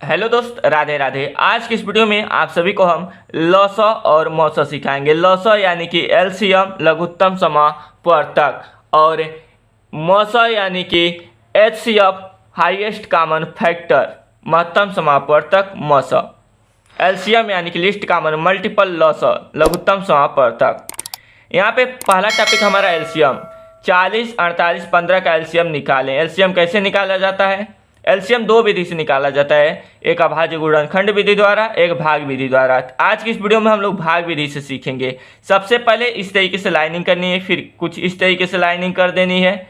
Hello दोस्त, राधे राधे। आज की इस वीडियो में आप सभी को हम लॉसअ और मॉसअ सिखाएंगे। लॉसअ यानी कि एलसीएम लघुत्तम समापवर्तक और मॉसअ यानी कि एचसीएफ हाईएस्ट कॉमन फैक्टर महत्तम समापवर्तक मॉसअ। एलसीएम यानी कि लिस्ट कॉमन मल्टीपल लॉसअ लघुत्तम समापवर्तक। यहाँ पे पहला टॉपिक हमारा एलसीएम 40, 48, 15 का एलसीएम निकालें। एलसीएम कैसे निकाला जाता है? एलसीएम दो विधि से निकाला जाता है, एक अभाज्य गुणनखंड विधि द्वारा, एक भाग विधि द्वारा। आज की इस वीडियो में हम लोग भाग विधि से सीखेंगे। सबसे पहले इस तरीके से लाइनिंग करनी है, फिर कुछ इस तरीके से लाइनिंग कर देनी है।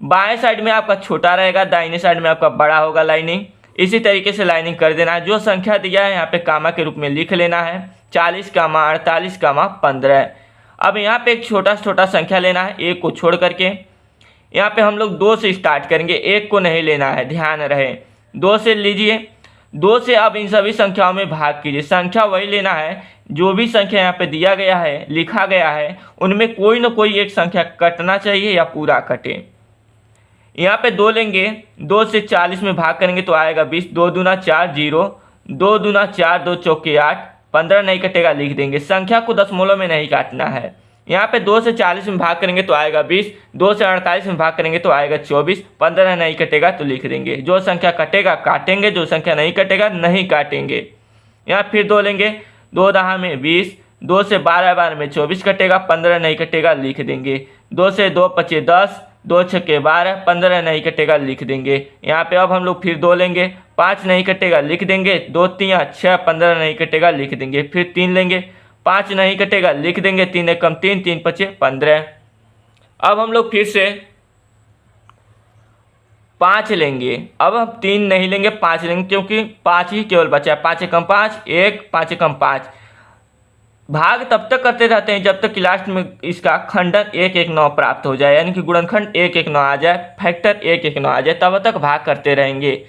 बाएं साइड में आपका छोटा रहेगा, दाहिने साइड में आपका बड़ा होगा लाइनिंग। इसी तरीके से लाइनिंग कर देना है। जो संख्या दिया है यहाँ पे कामा के रूप में लिख लेना है, 40, 48, 15। अब यहाँ पे एक छोटा छोटा संख्या लेना है, एक को छोड़ करके। यहाँ पे हम लोग 2 से स्टार्ट करेंगे, एक को नहीं लेना है, ध्यान रहे। 2 से लीजिए, 2 से अब इन सभी संख्याओं में भाग कीजिए। संख्या वही लेना है, जो भी संख्या यहाँ पे दिया गया है, लिखा गया है, उनमें कोई ना कोई एक संख्या कटना चाहिए या पूरा कटे। यहाँ पे 2 लेंगे, 2 से 40 में भाग करेंगे तो आएगा 20। 2 दूना 4, 0, 2 दूना 4, 2 चौके 8, 15 नहीं कटेगा, लिख देंगे। संख्या को दशमलव में नहीं काटना है। यहाँ पे 2 से 40 में भाग करेंगे तो आएगा 20, 2 से 48 में भाग करेंगे तो आएगा 24, 15 नहीं कटेगा तो लिख देंगे। जो संख्या कटेगा काटेंगे, जो संख्या नहीं कटेगा नहीं काटेंगे। यहाँ फिर 2 लेंगे, 2 दहा में 20, 2 से 12 बार में 24 कटेगा, 15 नहीं कटेगा, लिख देंगे। 2 से 2 पचे 10, 2 छक्के 12, 15 नहीं कटेगा, लिख देंगे। यहाँ पे अब हम लोग फिर 2 लेंगे, 5 नहीं कटेगा, लिख देंगे। 2 तियाँ 6, 15 नहीं कटेगा, लिख देंगे। फिर 3 लेंगे, 5 नहीं कटेगा, लिख देंगे। 3 एकम 3, 3 पचे 15। अब हम लोग फिर से 5 लेंगे। अब हम 3 नहीं लेंगे, 5 लेंगे, क्योंकि 5 ही केवल बचा है। 5 एकम 5, 1, 5 एकम 5। भाग तब तक करते रहते हैं जब तक कि लास्ट में इसका खंडन 119 प्राप्त हो जाए, यानी कि गुणनखंड 119 आ जाए, फैक्टर 119 आ जाए, तब तक भाग करते रहेंगे।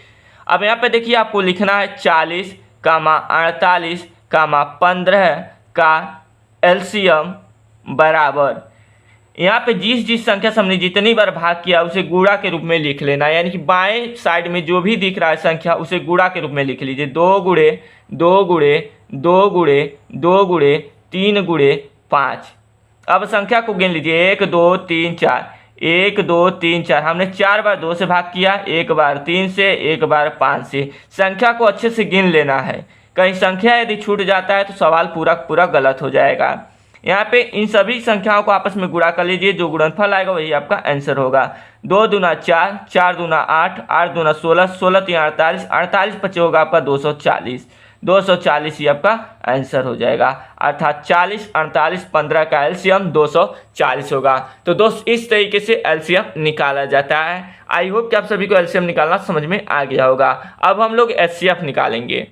अब यहाँ पे देखिए, आपको लिखना है 40, 48, 15 का एलसीएम बराबर, यहाँ पे जिस संख्या से हमने जितनी बार भाग किया उसे गुणा के रूप में लिख लेना है। यानी कि बाएं साइड में जो भी दिख रहा है संख्या, उसे गुणा के रूप में लिख लीजिए। 2 गुणे 2 गुणे 2 गुणे 2 गुणे 3 गुणे 5। अब संख्या को गिन लीजिए, 1 2 3 4, 1 2 3 4। हमने 4 बार 2 से भाग किया, 1 बार 3 से, 1 बार 5 से। संख्या को अच्छे से गिन लेना है, कहीं संख्या यदि छूट जाता है तो सवाल पूरा पूरा गलत हो जाएगा। यहाँ पे इन सभी संख्याओं को आपस में गुणा कर लीजिए, जो गुणनफल आएगा वही आपका आंसर होगा। 2 दूना 4, 4 दूना 8, 8 दूना 16, 16 3 48, 48 पचे होगा आपका 240। 240 ही आपका आंसर हो जाएगा, अर्थात 40, 48, 15 का एलसीएम 240 होगा। तो दोस्त, इस तरीके से एलसीएम निकाला जाता है। आई होप कि आप सभी को एलसीएम निकालना समझ में आ गया होगा। अब हम लोग एचसीएफ निकालेंगे।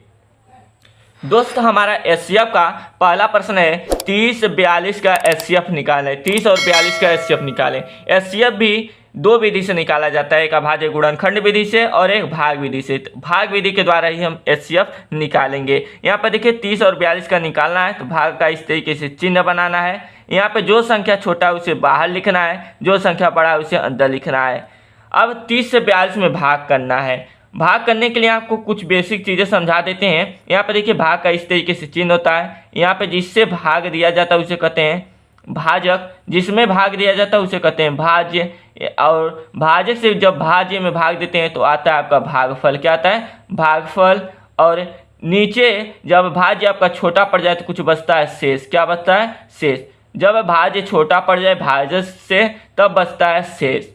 दोस्त, हमारा एचसीएफ का पहला प्रश्न है 30, 42 का एचसीएफ निकालें। 30 और 42 का एचसीएफ निकालें। एचसीएफ भी 2 विधि से निकाला जाता है, एक अभाज्य गुणनखंड विधि से और एक भाग विधि से। भाग विधि के द्वारा ही हम एचसीएफ निकालेंगे। यहाँ पर देखिए, 30 और 42 का निकालना है तो भाग का इस तरीके से चिन्ह बनाना है। यहाँ पे जो संख्या छोटा है उसे बाहर लिखना है, जो संख्या बड़ा है उसे अंदर लिखना है। अब 30 से 42 में भाग करना है। भाग करने के लिए आपको कुछ बेसिक चीज़ें समझा देते हैं। यहाँ पे देखिए, भाग का इस तरीके से चिन्ह होता है। यहाँ पे जिससे भाग दिया जाता है उसे कहते हैं भाजक, जिसमें भाग दिया जाता है उसे कहते हैं भाज्य, और भाजक से जब भाज्य में भाग देते हैं तो आता है आपका भागफल। क्या आता है? भागफल। और नीचे जब भाज्य आपका छोटा पड़ जाए तो कुछ बचता है शेष। क्या बचता है? शेष। जब भाज्य छोटा पड़ जाए भाजक से तब बचता है शेष।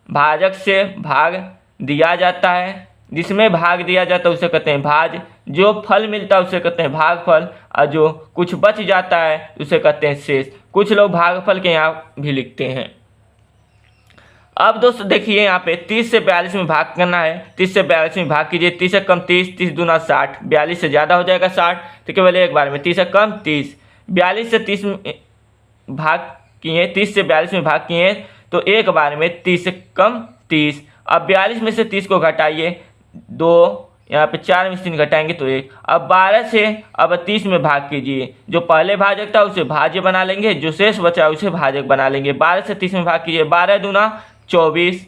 भाजक से भाग दिया जाता है, जिसमें भाग दिया जाता है उसे कहते हैं भाज्य, जो फल मिलता है उसे कहते हैं भागफल, और जो कुछ बच जाता है उसे कहते हैं शेष। कुछ लोग भागफल के यहाँ भी लिखते हैं। अब दोस्तों देखिए, यहाँ पे 30 से 42 में भाग करना है। 30 से 42 में भाग कीजिए। 30 से कम 30, 30 दूना 60, 42 से ज़्यादा हो जाएगा 60, तो केवल एक बार में 30 से कम 30। 42 से 30 में भाग किए, 30 से 42 में भाग किए तो एक बार में 30 से कम 30। अब 42 में से 30 को घटाइए, 2, यहाँ पे 4 में से 3 घटाएंगे तो 1। अब 12 से अब 30 में भाग कीजिए। जो पहले भाजक था उसे भाज्य बना लेंगे, जो शेष बचा उसे भाजक बना लेंगे। 12 से 30 में भाग कीजिए, 12 दूना 24,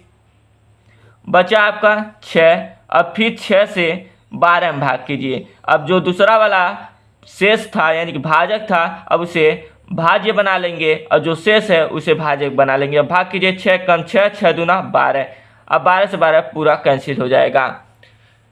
बचा आपका 6। अब फिर 6 से 12 में भाग कीजिए। अब जो दूसरा वाला शेष था यानी कि भाजक था, अब उसे भाज्य बना लेंगे और जो शेष है उसे भाजक बना लेंगे। अब भाग कीजिए, 6 कम 6, 6 दूना 12। अब 12 से 12 पूरा कैंसिल हो जाएगा।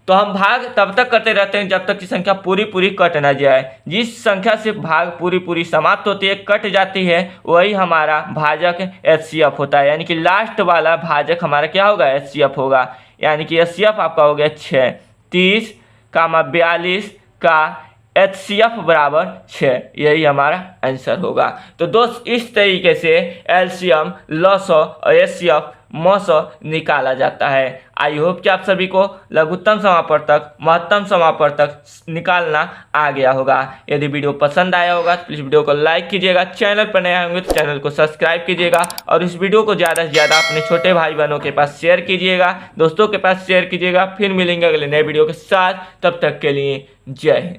तो हम भाग तब तक करते रहते हैं जब तक कि संख्या पूरी पूरी कट ना जाए। जिस संख्या से भाग पूरी पूरी समाप्त होती है, कट जाती है, वही हमारा भाजक HCF होता है। यानी कि लास्ट वाला भाजक हमारा क्या होगा, HCF होगा। यानी कि HCF आपका हो गया 6, 30, 42 का HCF बराबर 6, यही हमारा आंसर होगा। तो दोस्त इस तरीके से LCM, लसअ और HCF मसअ निकाला जाता है। आई होप कि आप सभी को लघुत्तम समापवर्तक, महत्तम समापवर्तक निकालना आ गया होगा। यदि वीडियो पसंद आया होगा तो प्लीज़ वीडियो को लाइक कीजिएगा, चैनल पर नए होंगे तो चैनल को सब्सक्राइब कीजिएगा और इस वीडियो को ज़्यादा से ज़्यादा अपने छोटे भाई बहनों के पास शेयर कीजिएगा, दोस्तों के पास शेयर कीजिएगा। फिर मिलेंगे अगले नए वीडियो के साथ, तब तक के लिए जय हिंद।